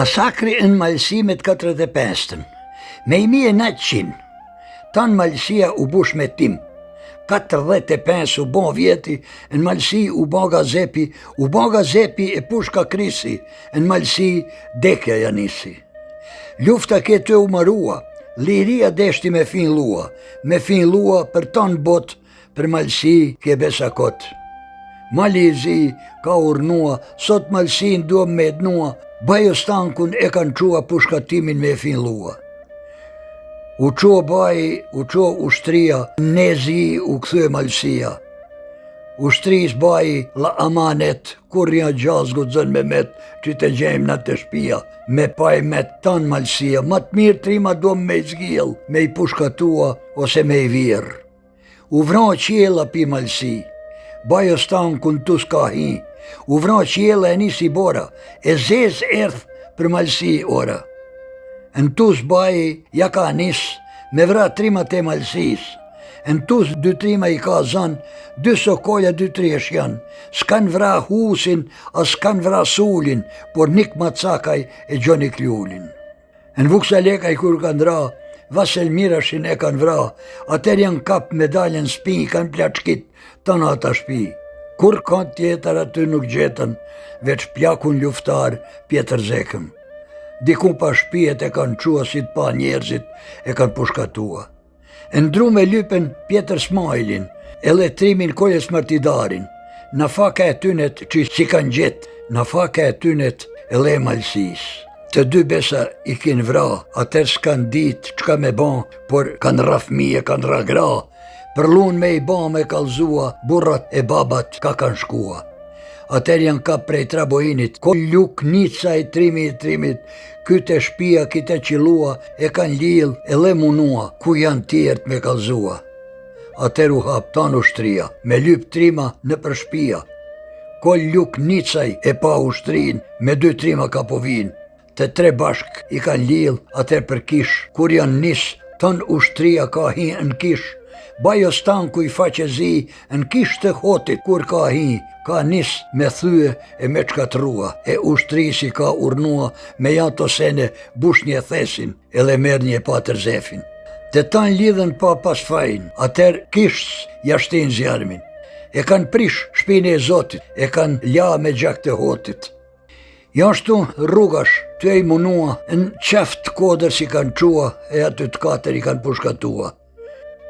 Masakri në malësimet 45-ën, me 1900, tanë malësia u bush me tim, 45 u bon vjeti, në malësi u bon gazepi e pushka krisi, në malësi dekja janisi. Lufta këtë u marua, liria deshti me fin lua për tanë bot, për malësi ke besa kotë. Malizi ka urnua, sot malësin duhem me ednua, bajo stankun e kanë qua pushkatimin me fin lua. U qua baji, u qua ushtria, nezi u këthe malësia. Ushtris baji la amanet, kur janë gjazgu zën me met, që të gjejmë në të shpia, me paj met tanë malësia, ma të mirë trima duhem me i zgjil, me i pushkatua ose me i virë. U vran qjela pi malësi, bajo stankun tu s'ka hi, u vran qjela e nisi bora, e zez erth për malësi ora. Në tus baji ja ka nis, me vra trimat e malësis, në tus 2-3 i ka zan, 2 sokolja 2-3 janë, s'kan vra husin, as s'kan vra sulin, por nik macakaj e gjoni kljulin. Në vuksa lekaj kur kanë dra, Vasel Mirashin e kanë vra, atër janë kap medaljen s'pi, kanë plaçkit, tanë ata shpi. Kur kanë tjetër aty nuk gjetën, veç plakun luftar Pjetër Zekëm. Dikun pa shpijet e kanë qua si të pa njerëzit e kanë pushkatua. Ndru me lypen Pjetër Smajlin, e letrimin Koljes Martidarin, në faka e tynet që si kanë gjetë, në faka e tynet e le malësis. Të 2 besa i kinë vra, atër s'kan dit qka me ban, por kanë ra fmije, kanë ra gra, për lun me i ban me kalzua, burrat e babat ka kanë shkua. Atër janë kap prej trabojinit, ko ljuk nica i trimit, kyte shpia, kite qilua, e kanë lil, e le munua, ku janë tjert me kalzua. Atër u hap tanë ushtria, me lyp trima në për shpia. Ko ljuk nicaj e pa ushtrin, me 2 trima ka povin. Të 3 bashk i kanë lil, atër për kish, kur janë nis, tanë ushtria ka hi në kish. Bajo stanku i faqe zi, në kish të hotit, kur ka hi, ka nis me thyë e me qkatrua, e ushtrisi ka urnua me jato sene bush një thesin, e le merë një patër zefin. Të tanë lidhen pa pas fajin, atër kish jashtin zjarmin. E kanë prish shpine e Zotit, e kanë la me gjak të hotit. Jashtu rrugash të e i munua, në qeft kodër si kanë qua, e aty të 4 i kanë pushkatua.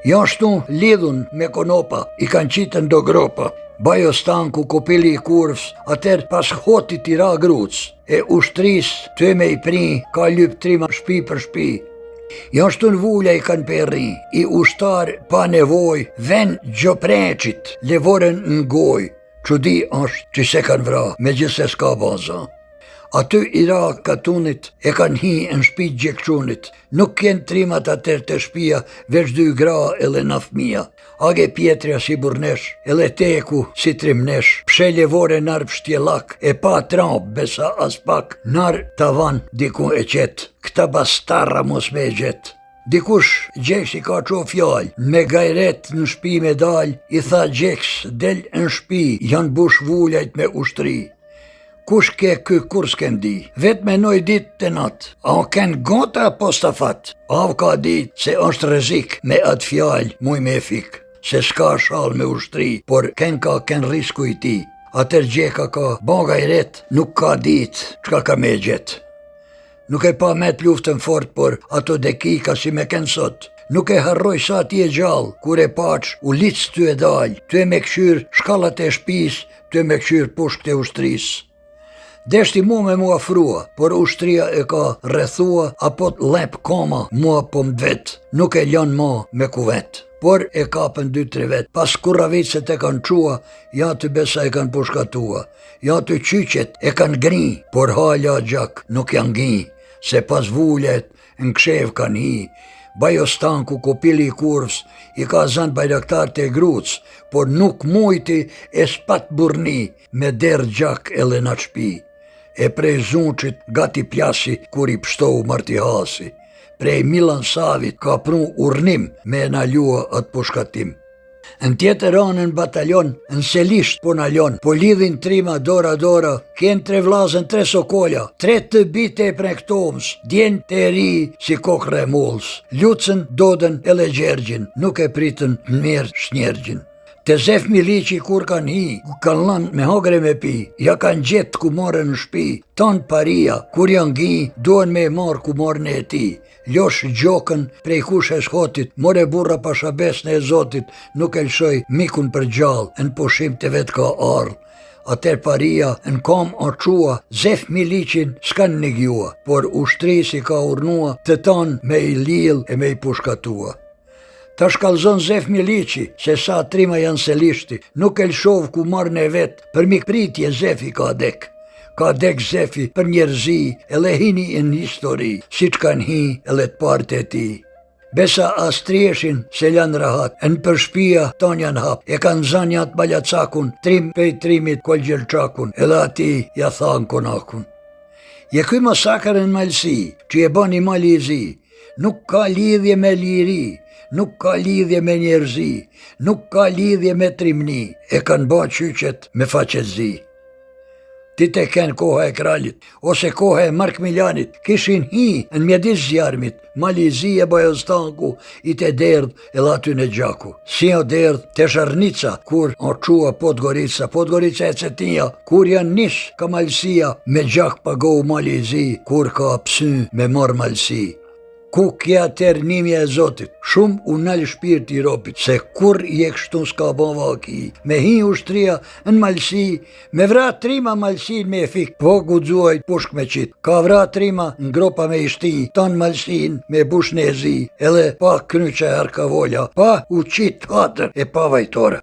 Jashtu lidhun me konopa, i kanë qitën do gropa. Bajo stanku, kopili i kurvs, atër pas hotit i ra gruc, e ushtris të e me i pri, ka lyp trima shpi për shpi. Jashtu në vulla i kanë perri, i ushtar pa nevoj, ven gjopreqit, levoren në goj, që di është që se kanë vra, me gjithse s'ka baza. Aty i ra katunit e kanë hi në shpi gjekçunit, nuk kënë trimat atër të shpia, veç 2 gra e le na fmija. Age pjetrja si burnesh, e le teku si trimnesh, pshe levore nar pështjelak, e pa tramp besa as pak, nar tavan diku e qet, këta bastarra mos me e gjet. Dikush gjeks i ka qo fjall, me gajret në shpi me dal, i tha gjeks del në shpi, janë bush vullajt me ushtri. Kush ke ky kur s'kem di, vet menoj dit të nat, a ken gota apo stafat? Av ka dit se është rrezik me atë fjall muj me fik, se s'ka shall me ushtri, por ken risku i ti. Atër gjeka ka bagaj ret, nuk ka dit qka ka me gjet. Nuk e pa met luftën fort, por ato dekika si me ken sot. Nuk e harroj sa ti e gjall, kur e paq u lic ty e dal, ty e me këshyr shkallat e shpis, ty e me këshyr pushk të ushtris. Deshti me mua frua, por ushtria e ka rrethua, apo lep koma mua po mdvet, nuk e ljan ma me kuvet. Por e kapën 2-3 vet, pas kurravicet e kanë qua, ja të besa e kanë pushkatua, ja të qyqet e kanë gri, por hala gjak nuk janë gji, se pas vullet në kshev kanë hi. Bajo stanku, kopili i kurvs, i ka zan bajraktar të gruc, por nuk mujti e spat burni, me der gjak e le na shpi. E prej zunqit gati plasi kur i pështohu martihasi. Prej Milan Savit ka prun urnim me e na ljua atë pushkatim. Në tjetër anën batalion, në Selisht po nalon, po lidhin trima dora, kjen 3 vlazën 3 sokolja, 3 të bite e prektomës, djen të eri si kokre mullës, Lucën, Dodën e Gjergjin, nuk e pritën në mirë Shnjergjin. Te Zef Miliqi kur kanë hi, kanë lanë me hagre me pi, ja kanë gjetë ku marrë në shpi, tanë paria, kur janë gi, duhen me marrë ku marrën e ti. Losh gjokën prej kush e shkotit, more burra pashabesne e Zotit, nuk e lëshoj mikun për gjallë, në pushim të vetë ka ardhë. Atër paria në kam aqua, Zef Miliqin s'kan negjua, por ushtrisi ka urnua të tanë me i lil e me i pushkatua. Ta shkallzon Zef Miliqi, se sa trima janë Selishti, nuk e lshov ku marrën e vetë, për mikpritje Zefi ka dek. Ka dek Zefi për njerëzi, ele hini në histori, si që kanë hi ele të partë e ti. Besa as trieshin se janë rahat, në përshpia ton janë hap, e kanë zanjat baljacakun, trim pej trimit kol gjelçakun, ele ati ja thanë konakun. Je kuj masakër në Malsi, që je bani mali i zi, nuk ka lidhje me liri, nuk ka lidhje me njerëzi, nuk ka lidhje me trimni, e kanë ba qyqet me faqetzi. Ti te ken koha e kralit, ose koha e Mark Miljanit, kishin hi në mjedis zjarmit, Malizi e Bajostanku, i te derdh e laty në gjaku. Si o derdh te Sharnica, kur o qua Podgorica e Cetinja, kur janë nish ka Malsia, me gjak pagohu Malizi, kur ka psy me mar Malsi. Ku kja ternimja e Zotit, shumë u nalë shpirti i ropit, se kur je kështu s'ka bon vaki, me hi ushtria në Malsi, me vra trima Malsin me e fik, po guxuajt pushk me qit, ka vra trima në gropa me ishti, tanë Malsin me bushnezi, edhe pa kryqe arkavolja, pa u qit hatër e pa vajtore.